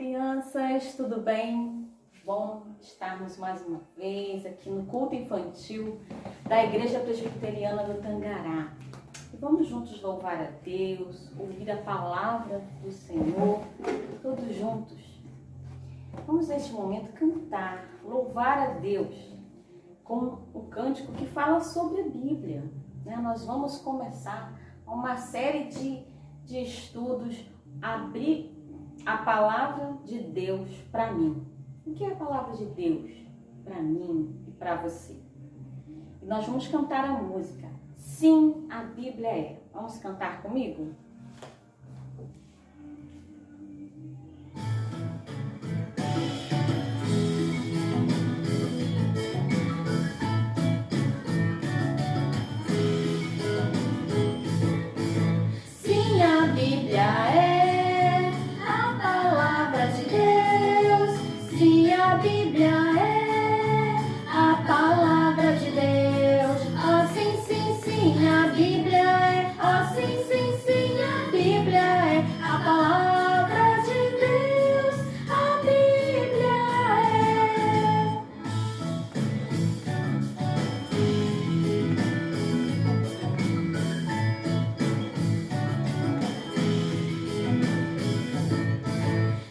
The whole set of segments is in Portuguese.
crianças, tudo bem? Bom estarmos mais uma vez aqui no culto infantil da Igreja Presbiteriana do Tangará. E vamos juntos louvar a Deus, ouvir a palavra do Senhor, todos juntos. Vamos neste momento cantar, louvar a Deus com o cântico que fala sobre a Bíblia. Nós vamos começar uma série de estudos, abrir a palavra de Deus para mim. O que é a palavra de Deus para mim e para você? E nós vamos cantar a música Sim, a Bíblia é. Vamos cantar comigo? Sim, a Bíblia é a palavra de Deus. Sim, a Bíblia é a palavra de Deus. Oh, sim, sim, sim, a Bíblia é. Oh, sim, sim, sim, a Bíblia é a palavra de Deus. A Bíblia é.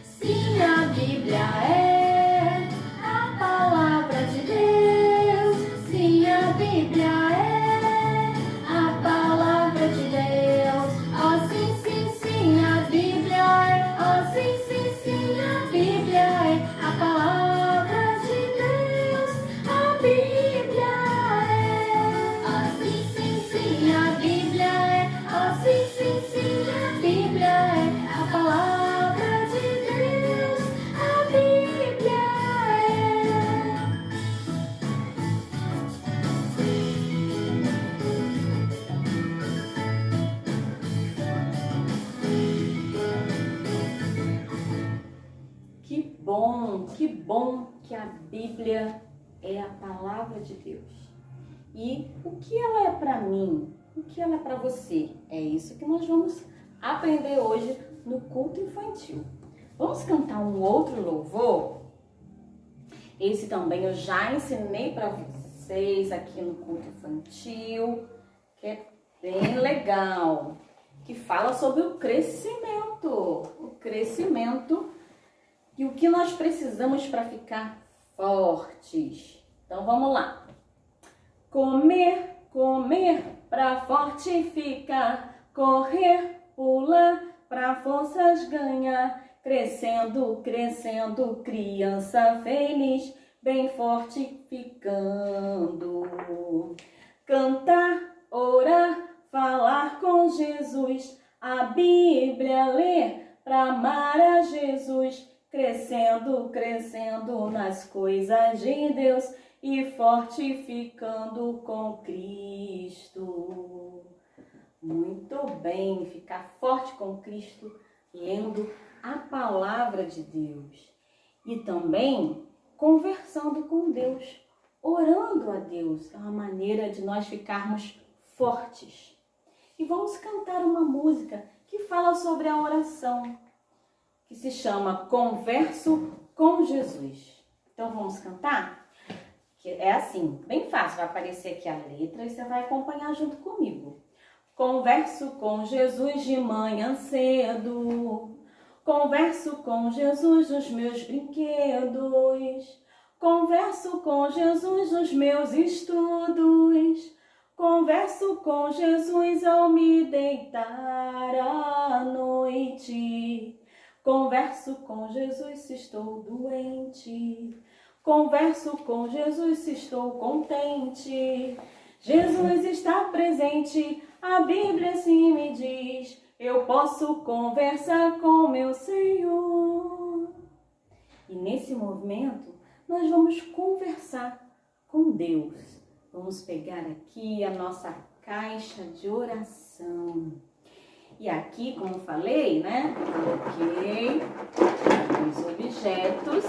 Sim, a Bíblia é a palavra de Deus. Sim, a Bíblia é a palavra de Deus. Oh, sim, sim, sim, a Bíblia é. Oh, sim, sim, sim, a Bíblia é a palavra de Deus. A Bíblia é. Oh, sim, sim, sim, a Bíblia é. Oh, sim, sim, sim, a Bíblia é a palavra de Deus. A Bíblia é. Que bom que a Bíblia é a palavra de Deus. E o que ela é para mim? O que ela é para você? É isso que nós vamos aprender hoje no culto infantil. Vamos cantar um outro louvor? Esse também eu já ensinei para vocês aqui no culto infantil, que é bem legal, que fala sobre o crescimento e o que nós precisamos para ficar fortes. Então vamos lá. Comer, comer para fortificar, correr, pular para forças ganhar, crescendo, crescendo, criança feliz, bem fortificando. Cantar, orar, falar com Jesus, a Bíblia ler para amar a Jesus, crescendo, crescendo nas coisas de Deus e fortificando com Cristo. Muito bem, ficar forte com Cristo, lendo a palavra de Deus. E também conversando com Deus, orando a Deus. É uma maneira de nós ficarmos fortes. E vamos cantar uma música que fala sobre a oração, que se chama Converso com Jesus. Então vamos cantar? Que é assim, bem fácil, vai aparecer aqui a letra e você vai acompanhar junto comigo. Converso com Jesus de manhã cedo, converso com Jesus nos meus brinquedos, converso com Jesus nos meus estudos, converso com Jesus ao me deitar à noite, converso com Jesus se estou doente, converso com Jesus se estou contente. Jesus está presente, a Bíblia assim me diz, eu posso conversar com meu Senhor. E nesse movimento, nós vamos conversar com Deus. Vamos pegar aqui a nossa caixa de oração. E aqui, como falei, coloquei os objetos.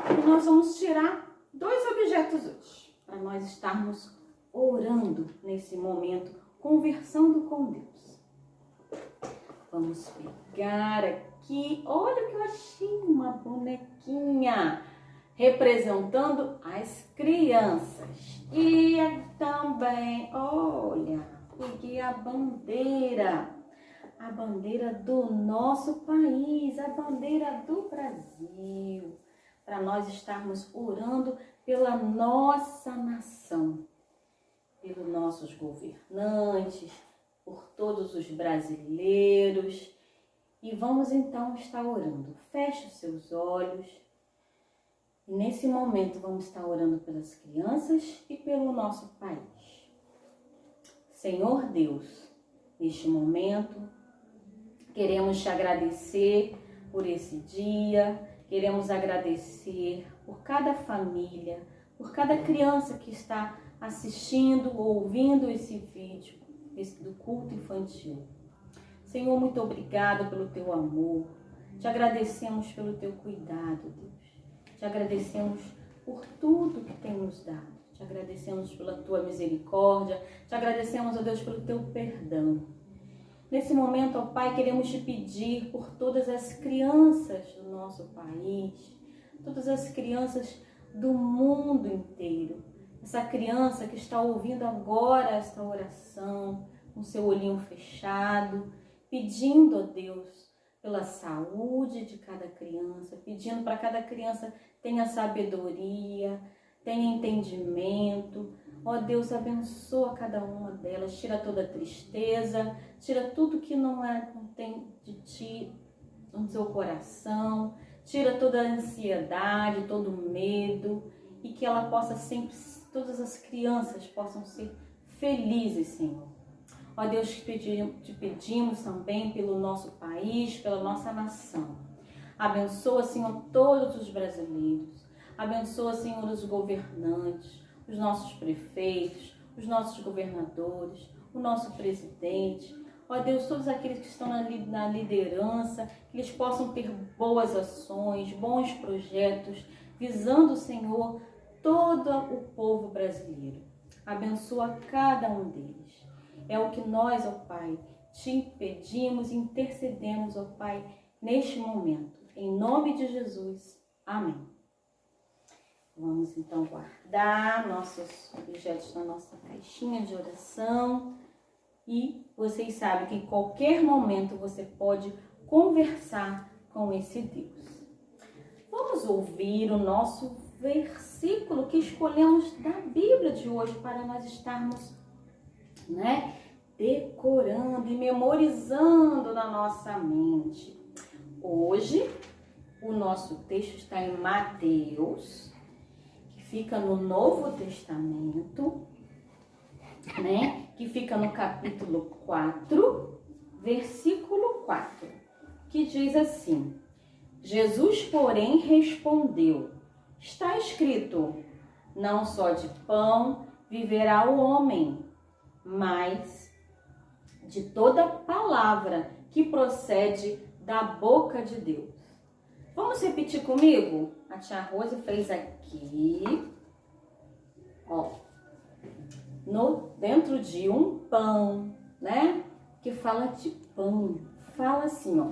E nós vamos tirar 2 objetos hoje, para nós estarmos orando nesse momento, conversando com Deus. Vamos pegar aqui, olha o que eu achei, uma bonequinha representando as crianças. E também, olha, peguei a bandeira do nosso país, a bandeira do Brasil, para nós estarmos orando pela nossa nação, pelos nossos governantes, por todos os brasileiros. E vamos então estar orando. Feche os seus olhos. E nesse momento vamos estar orando pelas crianças e pelo nosso país. Senhor Deus, neste momento, queremos te agradecer por esse dia, queremos agradecer por cada família, por cada criança que está assistindo ou ouvindo esse vídeo do culto infantil. Senhor, muito obrigado pelo teu amor, te agradecemos pelo teu cuidado, Deus, te agradecemos por tudo que tem nos dado, te agradecemos pela tua misericórdia, te agradecemos, ó Deus, pelo teu perdão. Nesse momento, ó Pai, queremos te pedir por todas as crianças do nosso país, todas as crianças do mundo inteiro. Essa criança que está ouvindo agora esta oração, com seu olhinho fechado, pedindo a Deus pela saúde de cada criança, pedindo para cada criança tenha sabedoria, tenha entendimento. Ó Deus, abençoa cada uma delas, tira toda a tristeza, tira tudo que não tem de ti no seu coração, tira toda a ansiedade, todo o medo, e que ela possa sempre, todas as crianças possam ser felizes, Senhor. Ó Deus, te pedimos também pelo nosso país, pela nossa nação. Abençoa, Senhor, todos os brasileiros. Abençoa, Senhor, os governantes, os nossos prefeitos, os nossos governadores, o nosso presidente. Ó Deus, todos aqueles que estão na liderança, que eles possam ter boas ações, bons projetos, visando, Senhor, todo o povo brasileiro. Abençoa cada um deles. É o que nós, ó Pai, te pedimos e intercedemos, ó Pai, neste momento. Em nome de Jesus. Amém. Vamos então guardar nossos objetos na nossa caixinha de oração. E vocês sabem que em qualquer momento você pode conversar com esse Deus. Vamos ouvir o nosso versículo que escolhemos da Bíblia de hoje para nós estarmos, decorando e memorizando na nossa mente. Hoje, o nosso texto está em Mateus, que fica no Novo Testamento, que fica no capítulo 4, versículo 4, que diz assim: Jesus, porém, respondeu: está escrito, não só de pão viverá o homem, mas de toda palavra que procede da boca de Deus. Vamos repetir comigo? A tia Rose fez aqui, ó, dentro de um pão, que fala de pão. Fala assim, ó,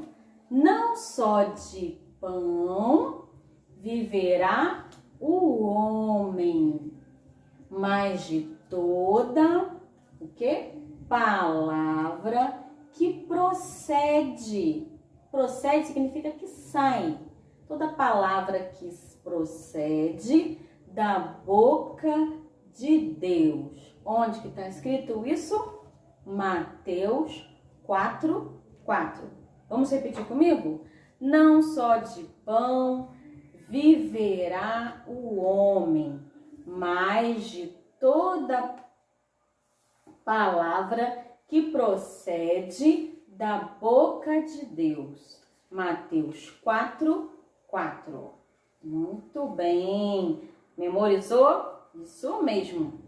não só de pão viverá o homem, mas de toda, o quê? Palavra que procede. Procede significa que sai. Toda palavra que procede da boca de Deus. Onde que está escrito isso? Mateus 4, 4. Vamos repetir comigo? Não só de pão viverá o homem, mas de toda palavra que procede da boca de Deus. Mateus 4, 4. Muito bem. Memorizou? Isso mesmo.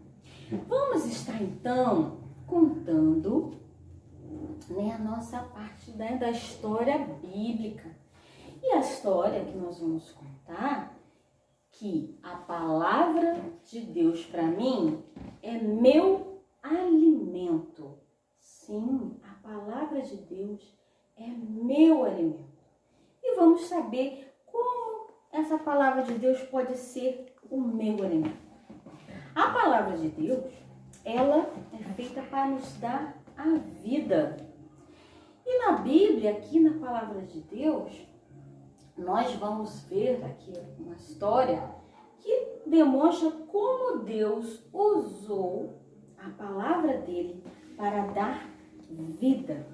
Vamos estar então contando a nossa parte da história bíblica. E a história que nós vamos contar, que a palavra de Deus para mim é meu alimento. Sim, a palavra de Deus é meu alimento. E vamos saber como essa palavra de Deus pode ser o meu alimento. A palavra de Deus, ela é feita para nos dar a vida. E na Bíblia, aqui na palavra de Deus, nós vamos ver aqui uma história que demonstra como Deus usou a palavra dele para dar vida.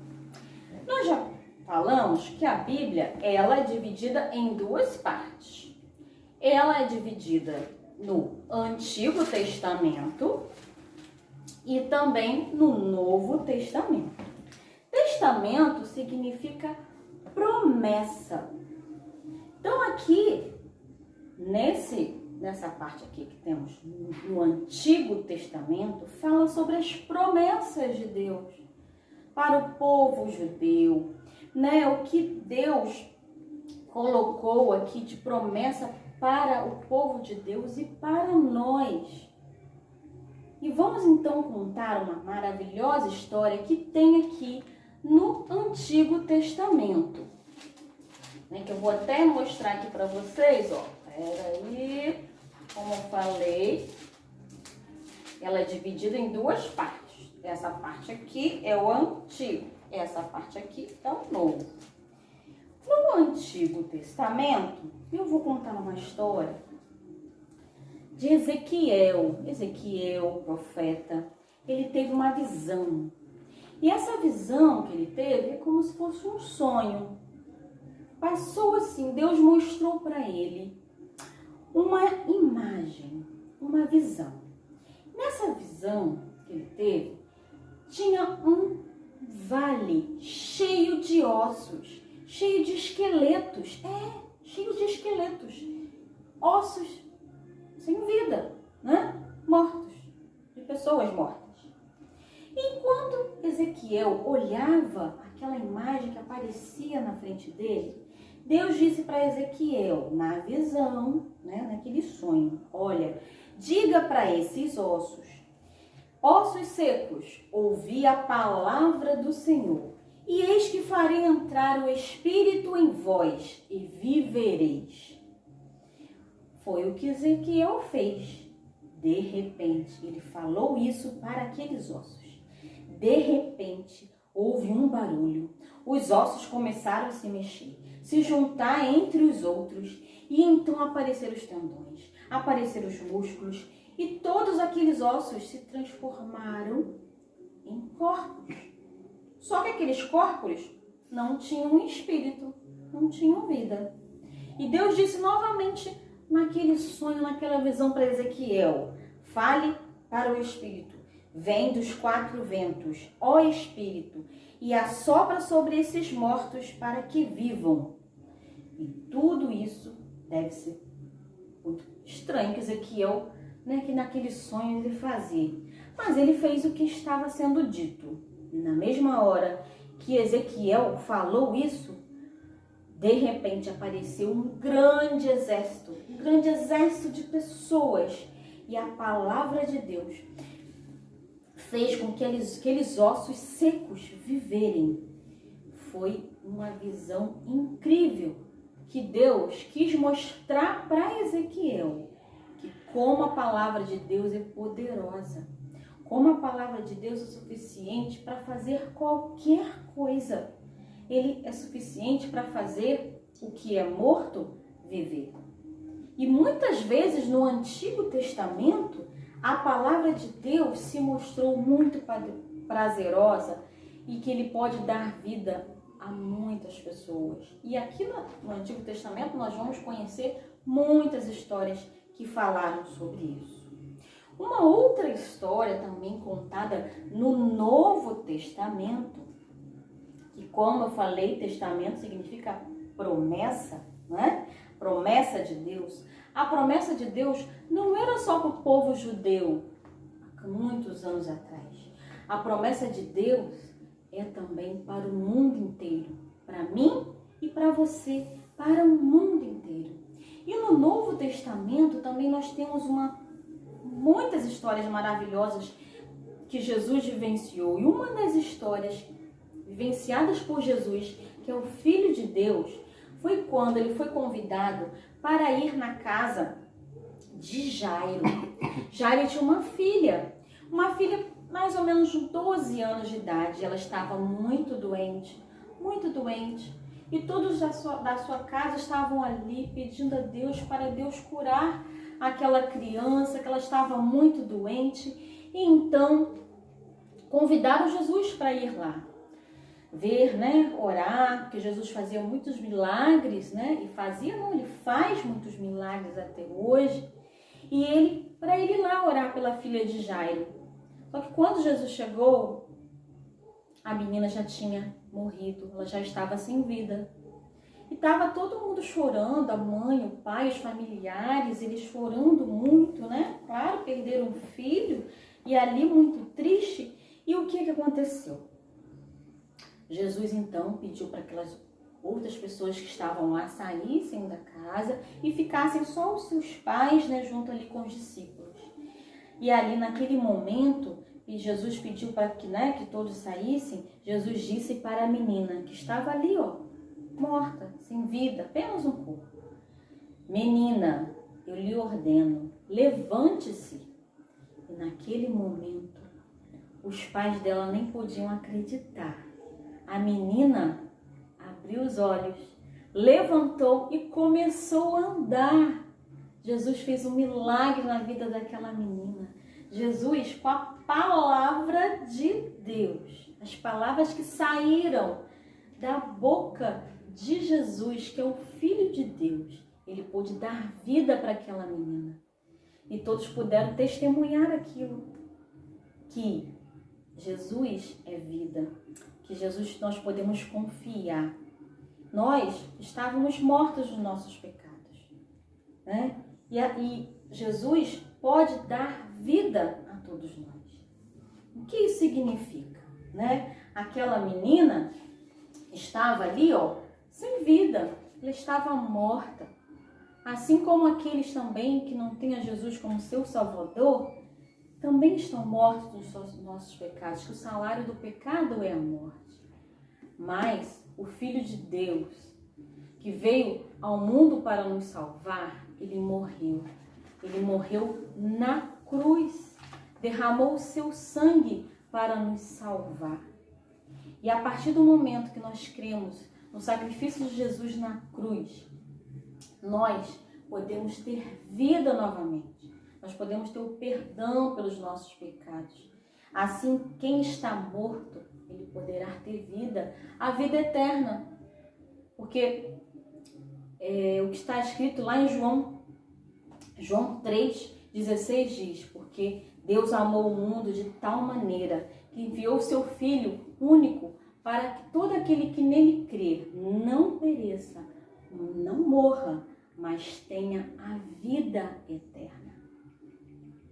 Nós já falamos que a Bíblia, ela é dividida em duas partes. Ela é dividida no Antigo Testamento e também no Novo Testamento. Testamento significa promessa. Então aqui, nessa parte aqui que temos no Antigo Testamento, fala sobre as promessas de Deus para o povo judeu, né? O que Deus colocou aqui de promessa para o povo de Deus e para nós. E vamos então contar uma maravilhosa história que tem aqui no Antigo Testamento, né? Que eu vou até mostrar aqui para vocês, ó. Peraí, como eu falei, ela é dividida em duas partes. Essa parte aqui é o Antigo, essa parte aqui é o Novo. No Antigo Testamento, eu vou contar uma história de Ezequiel. Ezequiel, profeta, ele teve uma visão. E essa visão que ele teve é como se fosse um sonho. Passou assim, Deus mostrou para ele uma imagem, uma visão. Nessa visão que ele teve, tinha um vale cheio de ossos, cheio de esqueletos. Cheio de esqueletos. Ossos sem vida, né? Mortos, de pessoas mortas. Enquanto Ezequiel olhava aquela imagem que aparecia na frente dele, Deus disse para Ezequiel, na visão, né, naquele sonho, olha, diga para esses ossos secos, ouvi a palavra do Senhor, e eis que farei entrar o Espírito em vós, e vivereis. Foi o que Ezequiel fez. De repente, ele falou isso para aqueles ossos. De repente, houve um barulho. Os ossos começaram a se mexer, se juntar entre os outros, e então apareceram os tendões, apareceram os músculos, e todos aqueles ossos se transformaram em corpos. Só que aqueles corpos não tinham espírito, não tinham vida. E Deus disse novamente naquele sonho, naquela visão para Ezequiel, fale para o Espírito, vem dos 4 ventos, ó Espírito, e assopra sobre esses mortos para que vivam. E tudo isso deve ser muito estranho que Ezequiel, né, que naquele sonho ele fazia. Mas ele fez o que estava sendo dito. E na mesma hora que Ezequiel falou isso, de repente apareceu um grande exército de pessoas. E a palavra de Deus fez com que aqueles ossos secos viverem. Foi uma visão incrível que Deus quis mostrar para Ezequiel, que como a palavra de Deus é poderosa, como a palavra de Deus é suficiente para fazer qualquer coisa. Ele é suficiente para fazer o que é morto viver. E muitas vezes no Antigo Testamento, a palavra de Deus se mostrou muito prazerosa e que ele pode dar vida a muitas pessoas. E aqui no Antigo Testamento nós vamos conhecer muitas histórias que falaram sobre isso. Uma outra história também contada no Novo Testamento, que como eu falei, testamento significa promessa, né? Promessa de Deus. A promessa de Deus não era só para o povo judeu, há muitos anos atrás. A promessa de Deus é também para o mundo inteiro, para mim e para você, para o mundo inteiro. E no Novo Testamento também nós temos muitas histórias maravilhosas que Jesus vivenciou. E uma das histórias vivenciadas por Jesus que é o Filho de Deus, foi quando ele foi convidado para ir na casa de Jairo. Jairo tinha uma filha mais ou menos de 12 anos de idade. Ela estava muito doente, e todos da sua casa estavam ali pedindo a Deus para Deus curar aquela criança, que ela estava muito doente. E então convidaram Jesus para ir lá ver, né, orar, porque Jesus fazia muitos milagres, né? E ele faz muitos milagres até hoje. E para ele ir lá orar pela filha de Jairo. Só que quando Jesus chegou, a menina já tinha morrido, ela já estava sem vida. E estava todo mundo chorando, a mãe, o pai, os familiares, eles chorando muito, né? Claro, perderam um filho e ali muito triste. E o que aconteceu? Jesus então pediu para aquelas outras pessoas que estavam lá saíssem da casa e ficassem só os seus pais, né, junto ali com os discípulos. E ali naquele momento, Jesus pediu para que todos saíssem. Jesus disse para a menina que estava ali, morta, sem vida, apenas um corpo: menina, eu lhe ordeno, levante-se. E naquele momento, os pais dela nem podiam acreditar. A menina abriu os olhos, levantou e começou a andar. Jesus fez um milagre na vida daquela menina. Jesus, com a palavra de Deus, as palavras que saíram da boca de Jesus, que é o Filho de Deus, ele pôde dar vida para aquela menina. E todos puderam testemunhar aquilo, que Jesus é vida, que Jesus nós podemos confiar. Nós estávamos mortos nos nossos pecados, né? E Jesus pode dar vida a todos nós. O que isso significa, né? Aquela menina estava ali, sem vida, ela estava morta. Assim como aqueles também que não têm a Jesus como seu Salvador, também estão mortos dos nossos pecados, que o salário do pecado é a morte. Mas o Filho de Deus, que veio ao mundo para nos salvar, ele morreu. Ele morreu na cruz, derramou o seu sangue para nos salvar. E a partir do momento que nós cremos no sacrifício de Jesus na cruz, nós podemos ter vida novamente. Nós podemos ter o perdão pelos nossos pecados. Assim, quem está morto, ele poderá ter vida, a vida eterna. Porque o que está escrito lá em João 3,16 diz: porque Deus amou o mundo de tal maneira que enviou o seu Filho único para que todo aquele que nele crer não pereça, não morra, mas tenha a vida eterna.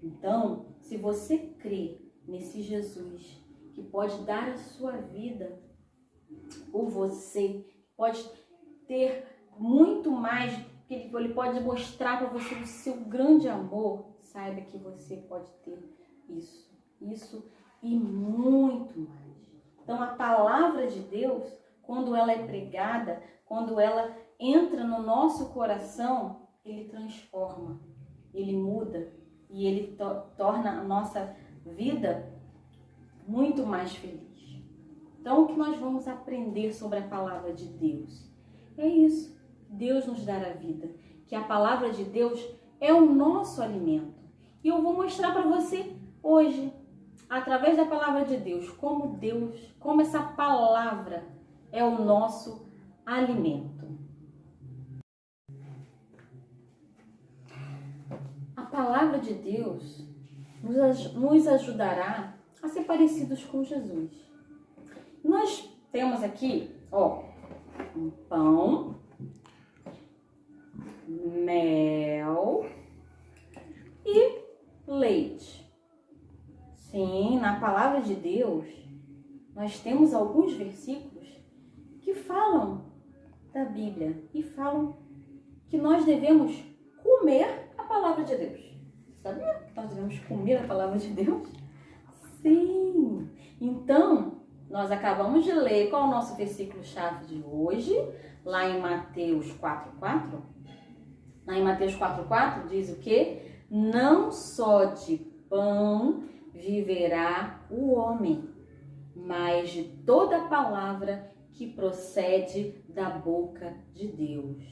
Então, se você crê nesse Jesus que pode dar a sua vida por você, pode ter muito mais, que ele pode mostrar para você o seu grande amor, saiba que você pode ter isso e muito mais. Então, a palavra de Deus, quando ela é pregada, quando ela entra no nosso coração, ele transforma, ele muda e ele torna a nossa vida muito mais feliz. Então, o que nós vamos aprender sobre a palavra de Deus? É isso, Deus nos dará a vida, que a palavra de Deus é o nosso alimento. E eu vou mostrar para você hoje, através da palavra de Deus, como essa palavra é o nosso alimento. A palavra de Deus nos ajudará a ser parecidos com Jesus. Nós temos aqui, um pão, mel e leite. Sim, na palavra de Deus, nós temos alguns versículos que falam da Bíblia e falam que nós devemos comer a palavra de Deus. Sabia que nós devemos comer a palavra de Deus? Sim! Então, nós acabamos de ler qual é o nosso versículo-chave de hoje, lá em Mateus 4:4. Lá em Mateus 4:4 diz o quê? Não só de pão viverá o homem, mas de toda palavra que procede da boca de Deus.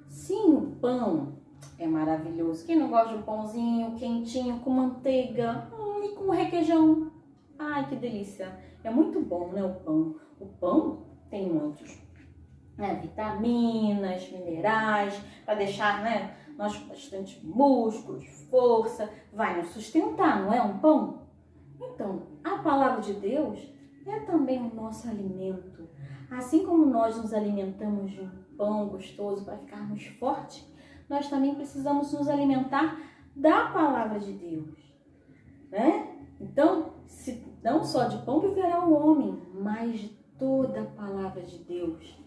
Sim, o pão é maravilhoso. Quem não gosta de um pãozinho quentinho com manteiga e com requeijão? Ai, que delícia! É muito bom, né, o pão? O pão tem muitos vitaminas, minerais, para deixar, né, nós com bastante músculos, força, vai nos sustentar, não é um pão? Então, a palavra de Deus é também o nosso alimento. Assim como nós nos alimentamos de um pão gostoso para ficarmos fortes, nós também precisamos nos alimentar da palavra de Deus, né? Então, não só de pão viverá o homem, mas de toda a palavra de Deus,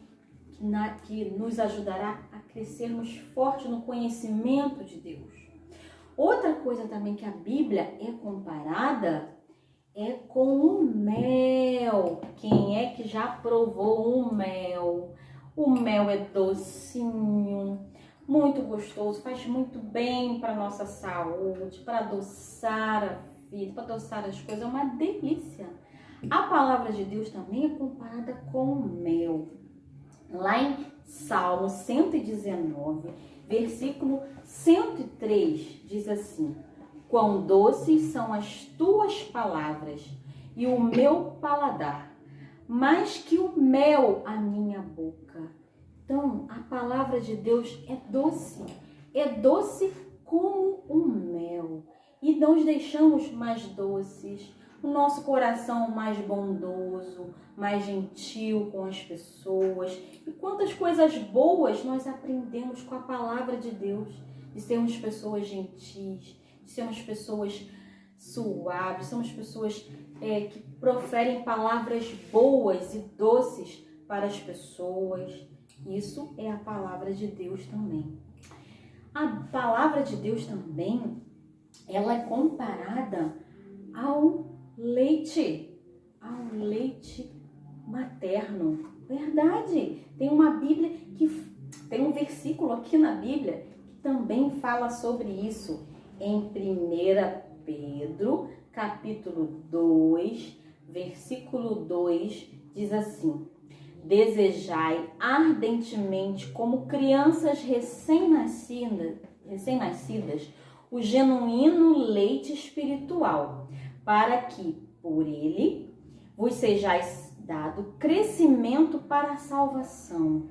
que nos ajudará a crescermos fortes no conhecimento de Deus. Outra coisa também que a Bíblia é comparada é com o mel. Quem é que já provou o mel? O mel é docinho, muito gostoso, faz muito bem para nossa saúde, para adoçar a vida, para adoçar as coisas, é uma delícia. A palavra de Deus também é comparada com o mel. Lá em Salmo 119, versículo 103, diz assim: quão doces são as tuas palavras e o meu paladar, mais que o mel a minha boca. Então, a palavra de Deus é doce como o mel. E nós deixamos mais doces, o nosso coração mais bondoso, mais gentil com as pessoas. E quantas coisas boas nós aprendemos com a palavra de Deus, de sermos pessoas gentis, de sermos pessoas suaves, somos pessoas que proferem palavras boas e doces para as pessoas. Isso é a palavra de Deus também. A palavra de Deus também, ela é comparada ao leite materno. Verdade. Tem uma Bíblia tem um versículo aqui na Bíblia que também fala sobre isso. Em 1 Pedro, capítulo 2, versículo 2, diz assim: desejai ardentemente, como crianças recém-nascidas, o genuíno leite espiritual, para que, por ele, vos sejais dado crescimento para a salvação.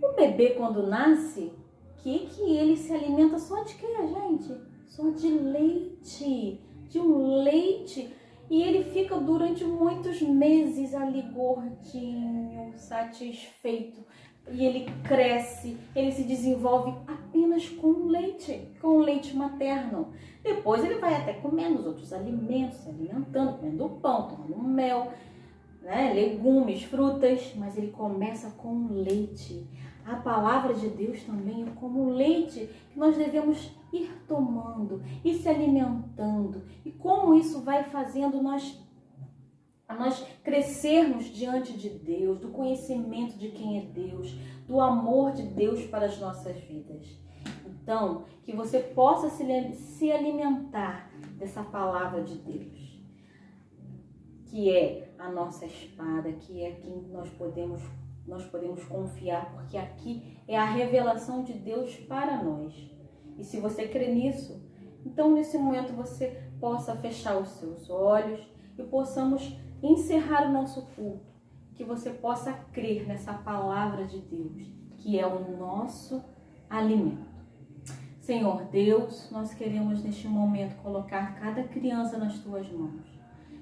O bebê, quando nasce, que ele se alimenta só de quê, gente? Só de leite, de um leite. E ele fica durante muitos meses ali gordinho, satisfeito. E ele cresce, ele se desenvolve apenas com o leite materno. Depois ele vai até comendo os outros alimentos, se alimentando, comendo pão, tomando mel, né, legumes, frutas, mas ele começa com o leite. A palavra de Deus também é como o leite que nós devemos ir tomando e se alimentando. E como isso vai fazendo nós crescermos diante de Deus, do conhecimento de quem é Deus, do amor de Deus para as nossas vidas. Então, que você possa se alimentar dessa palavra de Deus, que é a nossa espada, que é quem nós podemos confiar, porque aqui é a revelação de Deus para nós. E se você crê nisso, então nesse momento você possa fechar os seus olhos e possamos encerrar o nosso culto, que você possa crer nessa palavra de Deus, que é o nosso alimento. Senhor Deus, nós queremos neste momento colocar cada criança nas tuas mãos,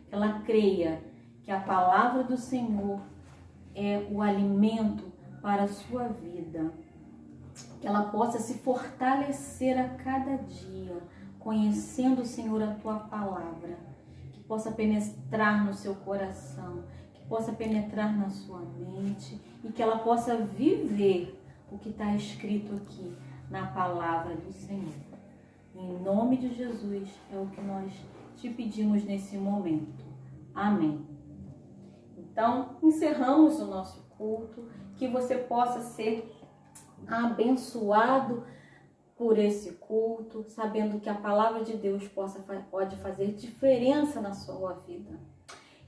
que ela creia que a palavra do Senhor é o alimento para a sua vida, que ela possa se fortalecer a cada dia, conhecendo, Senhor, a tua palavra, que possa penetrar no seu coração, que possa penetrar na sua mente e que ela possa viver o que está escrito aqui na palavra do Senhor. Em nome de Jesus é o que nós te pedimos nesse momento. Amém. Então, encerramos o nosso culto, que você possa ser abençoado por esse culto, sabendo que a palavra de Deus pode fazer diferença na sua vida.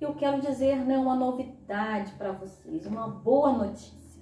Eu quero dizer, né, uma novidade para vocês, uma boa notícia,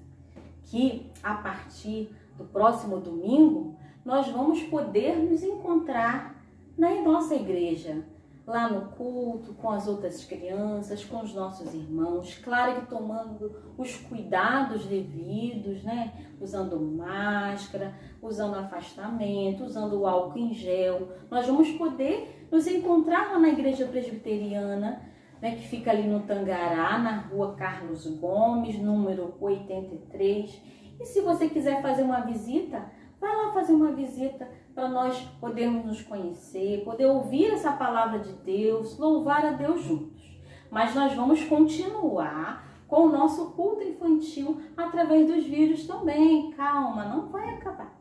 que a partir do próximo domingo, nós vamos poder nos encontrar na nossa igreja, lá no culto, com as outras crianças, com os nossos irmãos, claro que tomando os cuidados devidos, né? Usando máscara, usando afastamento, usando o álcool em gel. Nós vamos poder nos encontrar lá na igreja presbiteriana, né? Que fica ali no Tangará, na rua Carlos Gomes, número 83. E se você quiser fazer uma visita, vai lá fazer uma visita para nós podermos nos conhecer, poder ouvir essa palavra de Deus, louvar a Deus juntos. Mas nós vamos continuar com o nosso culto infantil através dos vídeos também. Calma, não vai acabar.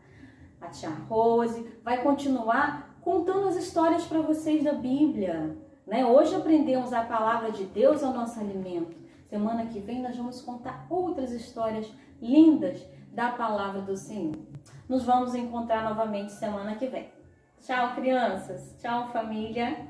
A tia Rose vai continuar contando as histórias para vocês da Bíblia, né? Hoje aprendemos a palavra de Deus, é o nosso alimento. Semana que vem nós vamos contar outras histórias lindas da palavra do Senhor. Nos vamos encontrar novamente semana que vem. Tchau, crianças. Tchau, família.